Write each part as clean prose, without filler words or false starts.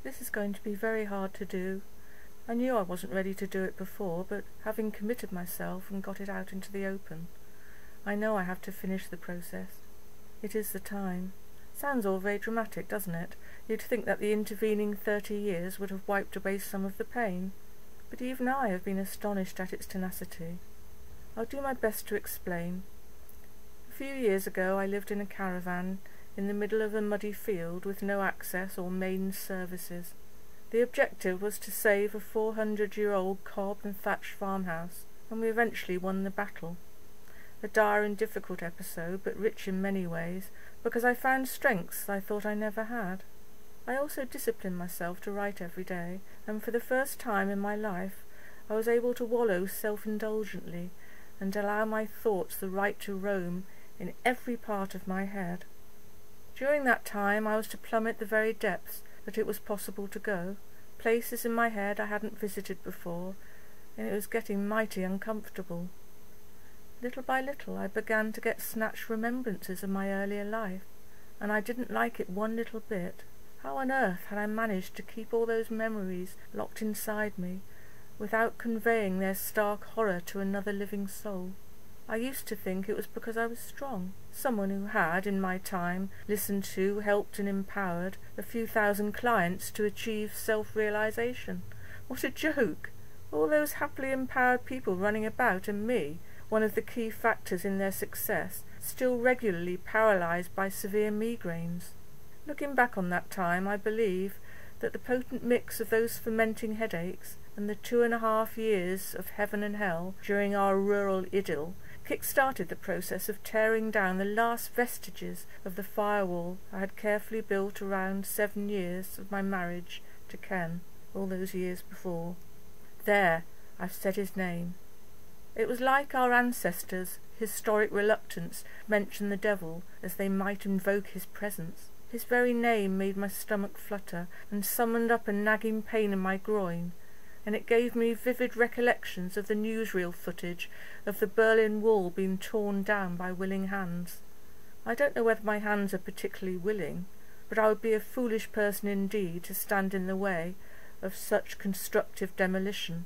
This is going to be very hard to do. I knew I wasn't ready to do it before, but having committed myself and got it out into the open, I know I have to finish the process. It is the time. Sounds all very dramatic, doesn't it? You'd think that the intervening 30 years would have wiped away some of the pain, but even I have been astonished at its tenacity. I'll do my best to explain. A few years ago I lived in a caravan in the middle of a muddy field with no access or main services. The objective was to save a 400-year-old cob and thatched farmhouse, and we eventually won the battle. A dire and difficult episode, but rich in many ways, because I found strengths I thought I never had. I also disciplined myself to write every day, and for the first time in my life I was able to wallow self-indulgently and allow my thoughts the right to roam in every part of my head. During that time I was to plummet the very depths that it was possible to go, places in my head I hadn't visited before, and it was getting mighty uncomfortable. Little by little I began to get snatched remembrances of my earlier life, and I didn't like it one little bit. How on earth had I managed to keep all those memories locked inside me, without conveying their stark horror to another living soul? I used to think it was because I was strong, someone who had, in my time, listened to, helped and empowered a few thousand clients to achieve self-realization. What a joke! All those happily empowered people running about, and me, one of the key factors in their success, still regularly paralysed by severe migraines. Looking back on that time, I believe that the potent mix of those fermenting headaches and the 2.5 years of heaven and hell during our rural idyll kick-started the process of tearing down the last vestiges of the firewall I had carefully built around 7 years of my marriage to Ken, all those years before. There, I've said his name. It was like our ancestors' historic reluctance to mention the devil, as they might invoke his presence. His very name made my stomach flutter and summoned up a nagging pain in my groin, and it gave me vivid recollections of the newsreel footage of the Berlin Wall being torn down by willing hands. I don't know whether my hands are particularly willing, but I would be a foolish person indeed to stand in the way of such constructive demolition.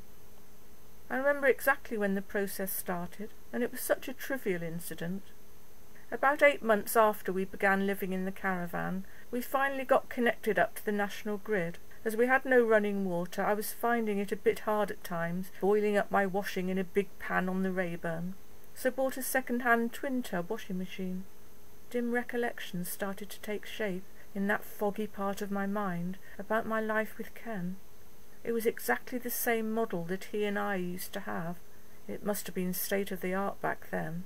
I remember exactly when the process started, and it was such a trivial incident. About 8 months after we began living in the caravan, we finally got connected up to the national grid. As we had no running water, I was finding it a bit hard at times, boiling up my washing in a big pan on the Rayburn, so bought a second-hand twin-tub washing machine. Dim recollections started to take shape in that foggy part of my mind about my life with Ken. It was exactly the same model that he and I used to have. It must have been state-of-the-art back then.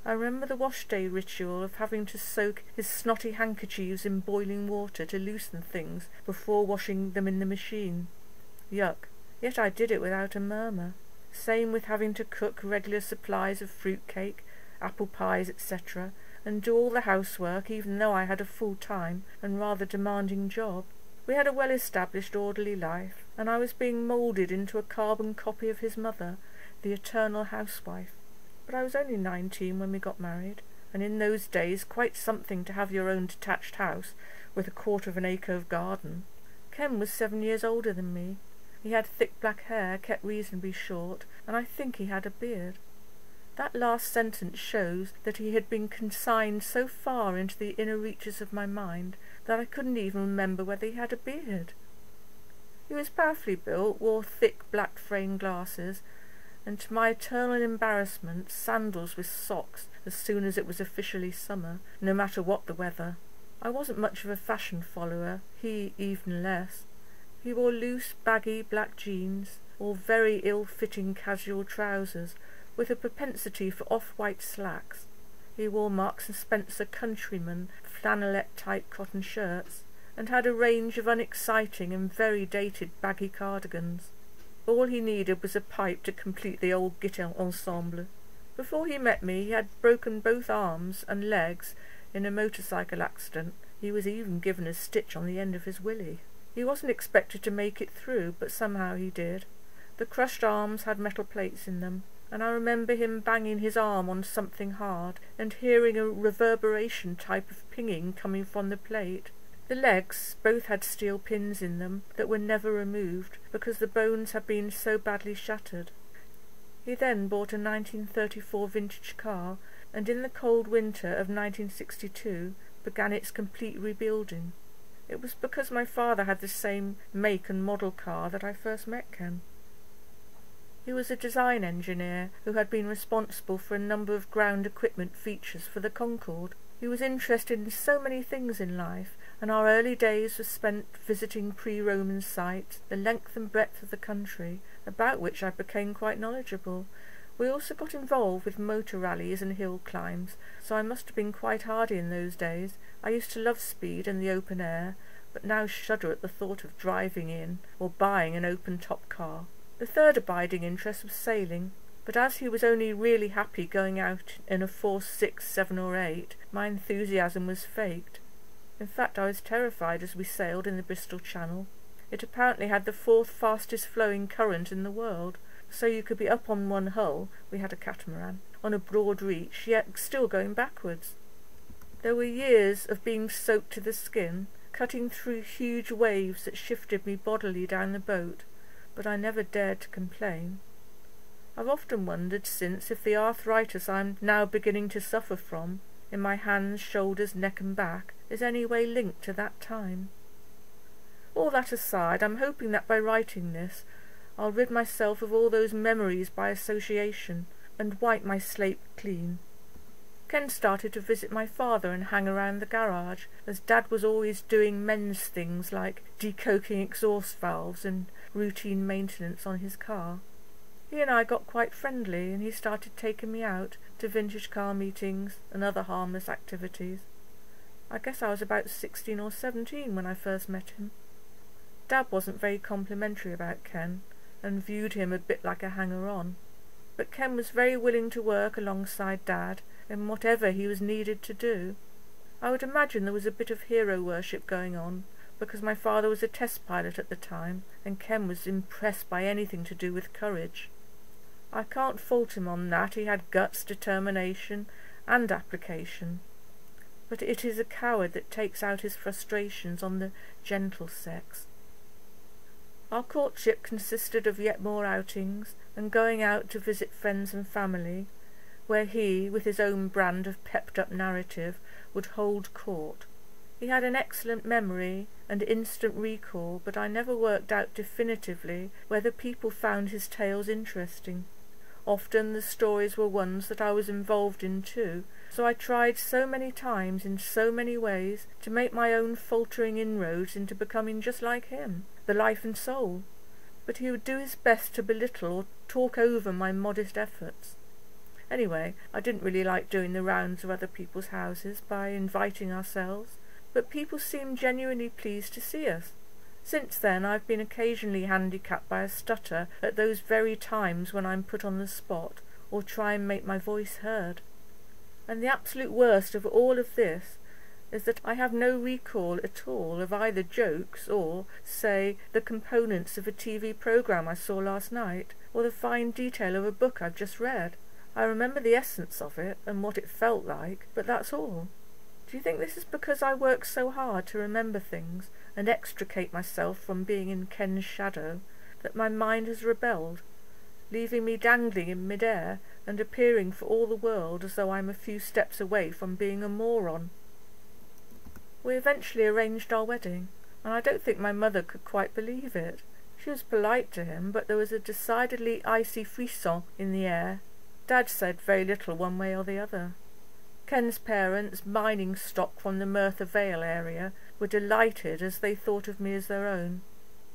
I remember the wash-day ritual of having to soak his snotty handkerchiefs in boiling water to loosen things before washing them in the machine. Yuck, yet I did it without a murmur. Same with having to cook regular supplies of fruit cake, apple pies, etc., and do all the housework even though I had a full-time and rather demanding job. We had a well-established orderly life, and I was being moulded into a carbon copy of his mother, the eternal housewife. But I was only 19 when we got married, and in those days quite something to have your own detached house with a 1/4 acre of garden. Ken was 7 years older than me. He had thick black hair, kept reasonably short, and I think he had a beard. That last sentence shows that he had been consigned so far into the inner reaches of my mind that I couldn't even remember whether he had a beard. He was powerfully built, wore thick black framed glasses, and to my eternal embarrassment, sandals with socks as soon as it was officially summer, no matter what the weather. I wasn't much of a fashion follower, he even less. He wore loose, baggy black jeans, or very ill-fitting casual trousers, with a propensity for off-white slacks. He wore Marks and Spencer Countryman flannelette-type cotton shirts, and had a range of unexciting and very dated baggy cardigans. All he needed was a pipe to complete the old guitar ensemble. Before he met me, he had broken both arms and legs in a motorcycle accident. He was even given a stitch on the end of his willy. He wasn't expected to make it through, but somehow he did. The crushed arms had metal plates in them, and I remember him banging his arm on something hard and hearing a reverberation type of pinging coming from the plate. The legs both had steel pins in them that were never removed because the bones had been so badly shattered. He then bought a 1934 vintage car, and in the cold winter of 1962 began its complete rebuilding. It was because my father had the same make and model car that I first met Ken. He was a design engineer who had been responsible for a number of ground equipment features for the Concorde. He was interested in so many things in life, and our early days were spent visiting pre-Roman sites, the length and breadth of the country, about which I became quite knowledgeable. We also got involved with motor rallies and hill climbs, so I must have been quite hardy in those days. I used to love speed and the open air, but now shudder at the thought of driving in or buying an open-top car. The third abiding interest was sailing, but as he was only really happy going out in a 4, 6, 7 or 8, my enthusiasm was faked. In fact, I was terrified as we sailed in the Bristol Channel. It apparently had the 4th fastest flowing current in the world, so you could be up on one hull, we had a catamaran, on a broad reach, yet still going backwards. There were years of being soaked to the skin, cutting through huge waves that shifted me bodily down the boat, but I never dared to complain. I've often wondered since if the arthritis I'm now beginning to suffer from, in my hands, shoulders, neck and back, is any way linked to that time. All that aside, I'm hoping that by writing this, I'll rid myself of all those memories by association, and wipe my slate clean. Ken started to visit my father and hang around the garage, as Dad was always doing men's things like decoking exhaust valves and routine maintenance on his car. He and I got quite friendly, and he started taking me out to vintage car meetings and other harmless activities. I guess I was about 16 or 17 when I first met him. Dad wasn't very complimentary about Ken, and viewed him a bit like a hanger-on, but Ken was very willing to work alongside Dad in whatever he was needed to do. I would imagine there was a bit of hero worship going on, because my father was a test pilot at the time, and Ken was impressed by anything to do with courage. I can't fault him on that. He had guts, determination, and application. But it is a coward that takes out his frustrations on the gentle sex. Our courtship consisted of yet more outings, and going out to visit friends and family, where he, with his own brand of pepped-up narrative, would hold court. He had an excellent memory and instant recall, but I never worked out definitively whether people found his tales interesting. Often the stories were ones that I was involved in too, so I tried so many times in so many ways to make my own faltering inroads into becoming just like him, the life and soul. But he would do his best to belittle or talk over my modest efforts. Anyway, I didn't really like doing the rounds of other people's houses by inviting ourselves, but people seemed genuinely pleased to see us. Since then I've been occasionally handicapped by a stutter at those very times when I'm put on the spot, or try and make my voice heard. And the absolute worst of all of this is that I have no recall at all of either jokes or, say, the components of a TV programme I saw last night, or the fine detail of a book I've just read. I remember the essence of it and what it felt like, but that's all. Do you think this is because I work so hard to remember things and extricate myself from being in Ken's shadow that my mind has rebelled, leaving me dangling in mid-air and appearing for all the world as though I'm a few steps away from being a moron? We eventually arranged our wedding, and I don't think my mother could quite believe it. She was polite to him, but there was a decidedly icy frisson in the air. Dad said very little one way or the other. Ken's parents, mining stock from the Merthyr Vale area, were delighted as they thought of me as their own.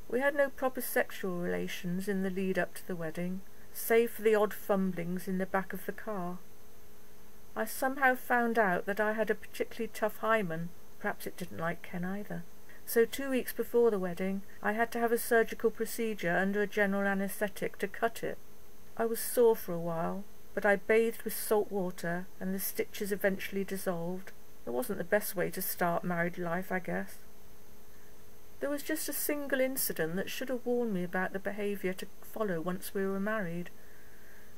We had no proper sexual relations in the lead-up to the wedding, save for the odd fumblings in the back of the car. I somehow found out that I had a particularly tough hymen. Perhaps it didn't like Ken either. So 2 weeks before the wedding, I had to have a surgical procedure under a general anaesthetic to cut it. I was sore for a while, but I bathed with salt water, and the stitches eventually dissolved. It wasn't the best way to start married life, I guess. There was just a single incident that should have warned me about the behaviour to follow once we were married.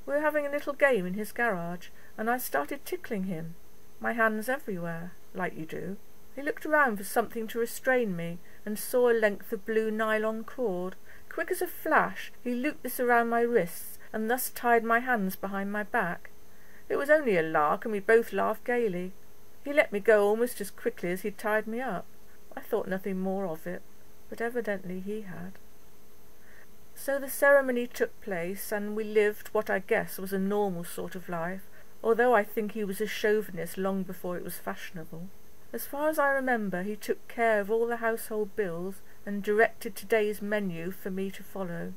We were having a little game in his garage, and I started tickling him, my hands everywhere, like you do. He looked around for something to restrain me, and saw a length of blue nylon cord. Quick as a flash, he looped this around my wrists, and thus tied my hands behind my back. It was only a lark, and we both laughed gaily. He let me go almost as quickly as he tied me up. I thought nothing more of it, but evidently he had. So the ceremony took place, and we lived what I guess was a normal sort of life, although I think he was a chauvinist long before it was fashionable. As far as I remember, he took care of all the household bills and directed today's menu for me to follow.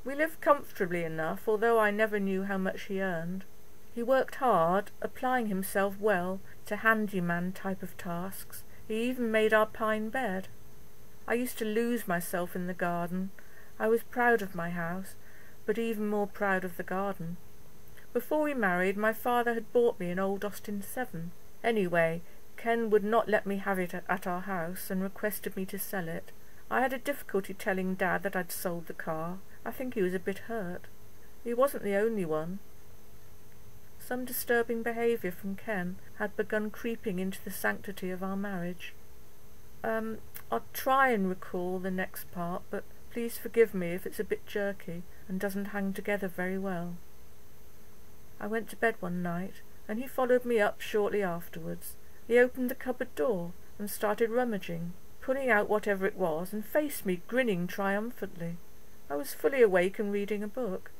We lived comfortably enough, although I never knew how much he earned. He worked hard, applying himself well to handyman type of tasks. He even made our pine bed. I used to lose myself in the garden. I was proud of my house, but even more proud of the garden. Before we married, my father had bought me an old Austin 7. Anyway, Ken would not let me have it at our house and requested me to sell it. I had a difficulty telling Dad that I'd sold the car. I think he was a bit hurt. He wasn't the only one. Some disturbing behaviour from Ken had begun creeping into the sanctity of our marriage. I'll try and recall the next part, but please forgive me if it's a bit jerky and doesn't hang together very well. I went to bed one night, and he followed me up shortly afterwards. He opened the cupboard door and started rummaging, pulling out whatever it was, and faced me, grinning triumphantly. I was fully awake and reading a book.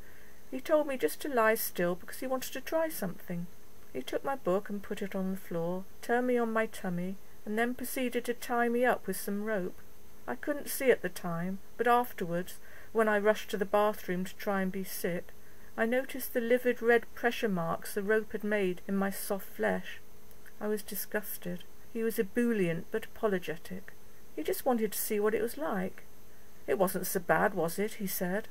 He told me just to lie still because he wanted to try something. He took my book and put it on the floor, turned me on my tummy, and then proceeded to tie me up with some rope. I couldn't see at the time, but afterwards, when I rushed to the bathroom to try and be sit, I noticed the livid red pressure marks the rope had made in my soft flesh. I was disgusted. He was ebullient but apologetic. He just wanted to see what it was like. "It wasn't so bad, was it?" he said.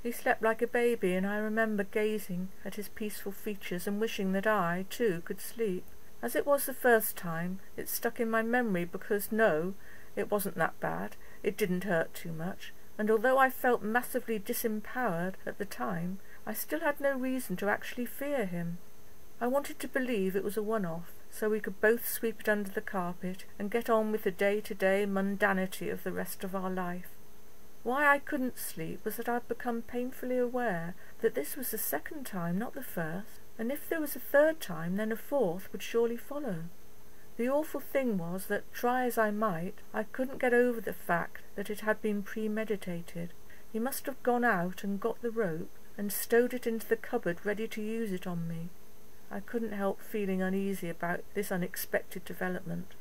He slept like a baby, and I remember gazing at his peaceful features and wishing that I, too, could sleep. As it was the first time, it stuck in my memory because, no, it wasn't that bad. It didn't hurt too much, and although I felt massively disempowered at the time, I still had no reason to actually fear him. I wanted to believe it was a one-off, so we could both sweep it under the carpet and get on with the day-to-day mundanity of the rest of our life. Why I couldn't sleep was that I'd become painfully aware that this was the second time, not the first, and if there was a third time, then a fourth would surely follow. The awful thing was that, try as I might, I couldn't get over the fact that it had been premeditated. He must have gone out and got the rope and stowed it into the cupboard ready to use it on me. I couldn't help feeling uneasy about this unexpected development.